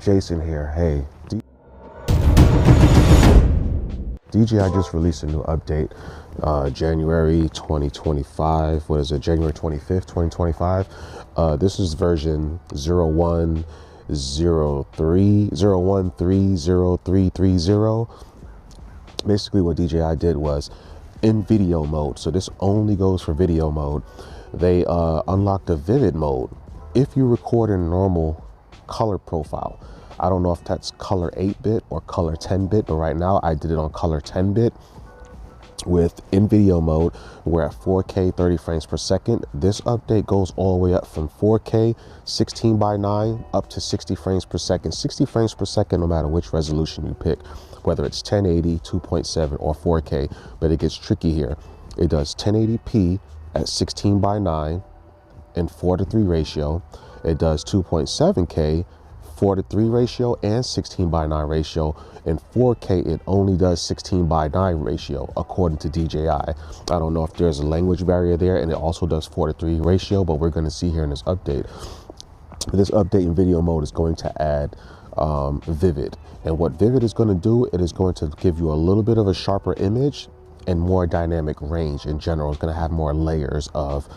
Jason here. Hey, DJI just released a new update, January 2025. What is it? January 25th, 2025. This is version 01.03.0330. Basically, what DJI did was in video mode. So this only goes for video mode. They unlocked a vivid mode. If you record in normal color profile, I don't know if that's color 8-bit or color 10-bit, but right now I did it on color 10-bit with in video mode. We're at 4K 30 frames per second. This update goes all the way up from 4K 16:9 up to 60 frames per second. 60 frames per second no matter which resolution you pick, whether it's 1080, 2.7 or 4K. But it gets tricky here. It does 1080p at 16:9 and 4:3 ratio. It does 2.7K 4:3 ratio and 16:9 ratio. In 4K, it only does 16:9 ratio, according to DJI. I don't know if there's a language barrier there, and it also does 4:3 ratio, but we're going to see here in this update. This update in video mode is going to add Vivid. And what Vivid is going to do, it is going to give you a little bit of a sharper image and more dynamic range in general. It's going to have more layers of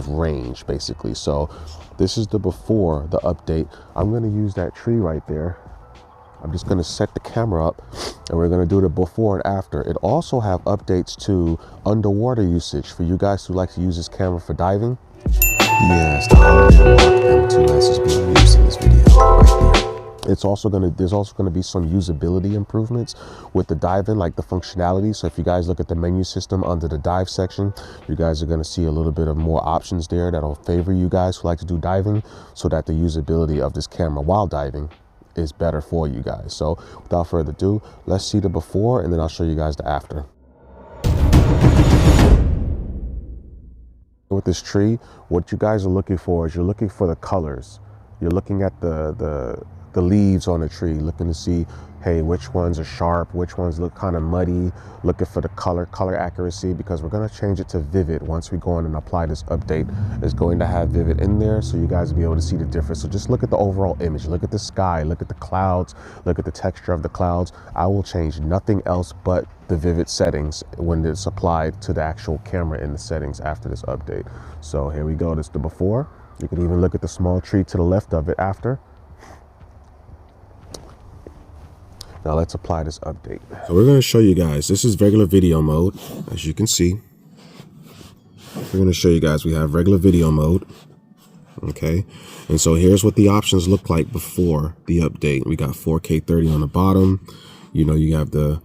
range, basically. So this is the before the update. I'm going to use that tree right there. I'm just going to set the camera up and we're going to do the before and after. It also have updates to underwater usage for you guys who like to use this camera for diving. Yes, the Holiday Mark M2S is being used in this video right there. There's also going to be some usability improvements with the diving, like the functionality. So if you guys look at the menu system under the dive section, you guys are going to see a little bit of more options there that'll favor you guys who like to do diving, so that the usability of this camera while diving is better for you guys. So without further ado, let's see the before and then I'll show you guys the after. With this tree, what you guys are looking for is you're looking for the colors. You're looking at the leaves on the tree, looking to see, hey, which ones are sharp, which ones look kind of muddy, looking for the color accuracy, because we're going to change it to vivid. Once we go in and apply this update, it's going to have vivid in there, so you guys will be able to see the difference. So just look at the overall image, look at the sky, look at the clouds, look at the texture of the clouds. I will change nothing else but the vivid settings when it's applied to the actual camera in the settings after this update. So here we go. This is the before. You can even look at the small tree to the left of it after. Now let's apply this update. So we're going to show you guys, this is regular video mode. As you can see, we're going to show you guys we have regular video mode. Okay. And so here's what the options look like before the update. We got 4K 30 on the bottom. You know, you have the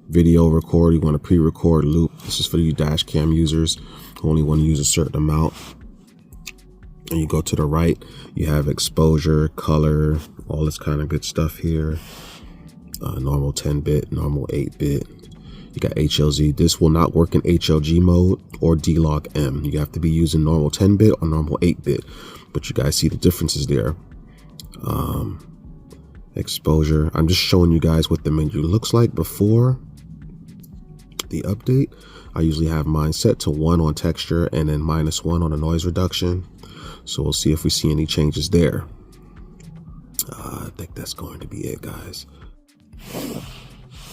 video record. You want to pre-record loop. This is for you dash cam users who only want to use a certain amount. And you go to the right, you have exposure, color, all this kind of good stuff here. Normal 10-bit, normal 8-bit. You got HLZ. This will not work in HLG mode or D-Log M. You have to be using normal 10-bit or normal 8-bit. But you guys see the differences there. Exposure. I'm just showing you guys what the menu looks like before the update. I usually have mine set to 1 on texture and then -1 on the noise reduction. So we'll see if we see any changes there. I think that's going to be it, guys.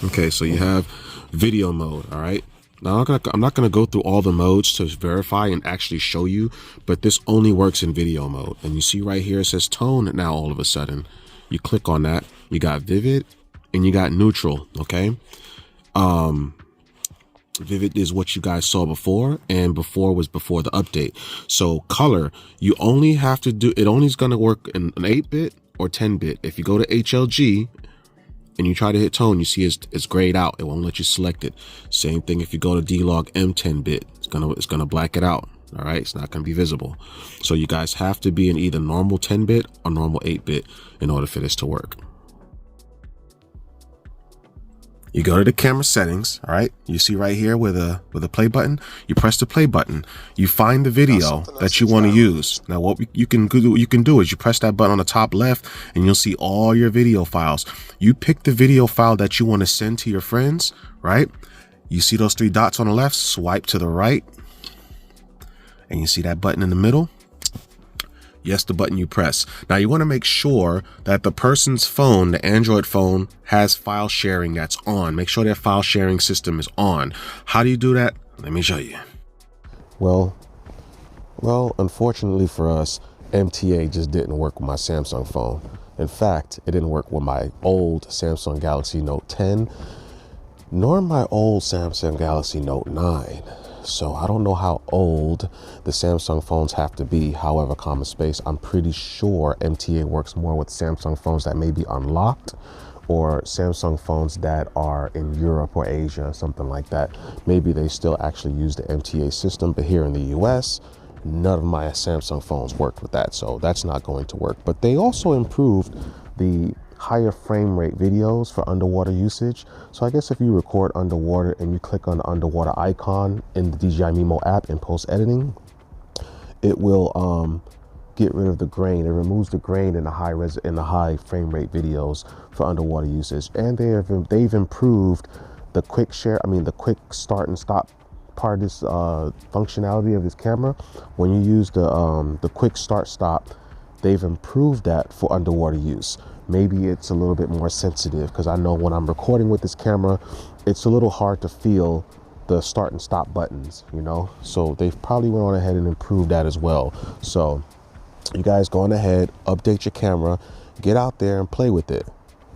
Okay, so you have video mode. All right, now I'm not gonna go through all the modes to verify and actually show you, but this only works in video mode. And you see right here it says tone. Now all of a sudden you click on that, you got vivid and you got neutral. Okay, vivid is what you guys saw before, and before was before the update. So color, you only have to do it, only is going to work in an 8-bit or 10-bit. If you go to HLG and you try to hit tone, you see it's grayed out. It won't let you select it. Same thing if you go to D-Log M 10-bit, it's gonna black it out. All right, it's not gonna be visible. So you guys have to be in either normal 10-bit or normal 8-bit in order for this to work. You go to the camera settings, all right? You see right here with a play button, you press the play button. You find the video that you want to use. Now what you can do is you press that button on the top left and you'll see all your video files. You pick the video file that you want to send to your friends, right? You see those 3 dots on the left, swipe to the right, and you see that button in the middle. Yes, the button you press. Now you want to make sure that the person's phone, the Android phone, has file sharing that's on. Make sure that file sharing system is on. How do you do that? Let me show you. Well, unfortunately for us, MTA just didn't work with my Samsung phone. In fact, it didn't work with my old Samsung Galaxy Note 10, nor my old Samsung Galaxy Note 9. So I don't know how old the Samsung phones have to be. However, common space, I'm pretty sure MTA works more with Samsung phones that may be unlocked, or Samsung phones that are in Europe or Asia or something like that. Maybe they still actually use the MTA system, but here in the US, none of my Samsung phones worked with that, so that's not going to work. But they also improved the higher frame rate videos for underwater usage. So I guess if you record underwater and you click on the underwater icon in the DJI Mimo app in post editing, it will get rid of the grain. It removes the grain in the high frame rate videos for underwater usage. And they've improved the quick start and stop part of this functionality of this camera. When you use the quick start stop, they've improved that for underwater use. Maybe it's a little bit more sensitive, because I know when I'm recording with this camera, it's a little hard to feel the start and stop buttons, you know? So they've probably went on ahead and improved that as well. So you guys go on ahead, update your camera, get out there and play with it.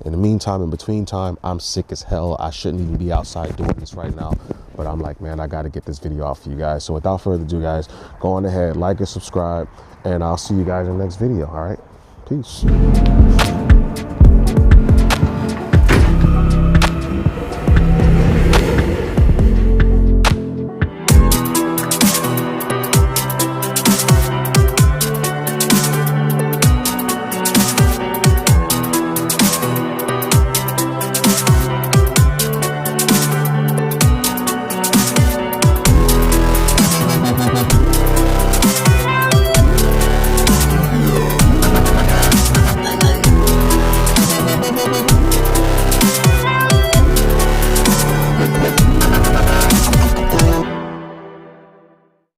In the meantime, in between time, I'm sick as hell. I shouldn't even be outside doing this right now, but I'm like, man, I got to get this video out for you guys. So without further ado, guys, go on ahead, like and subscribe, and I'll see you guys in the next video. All right, peace.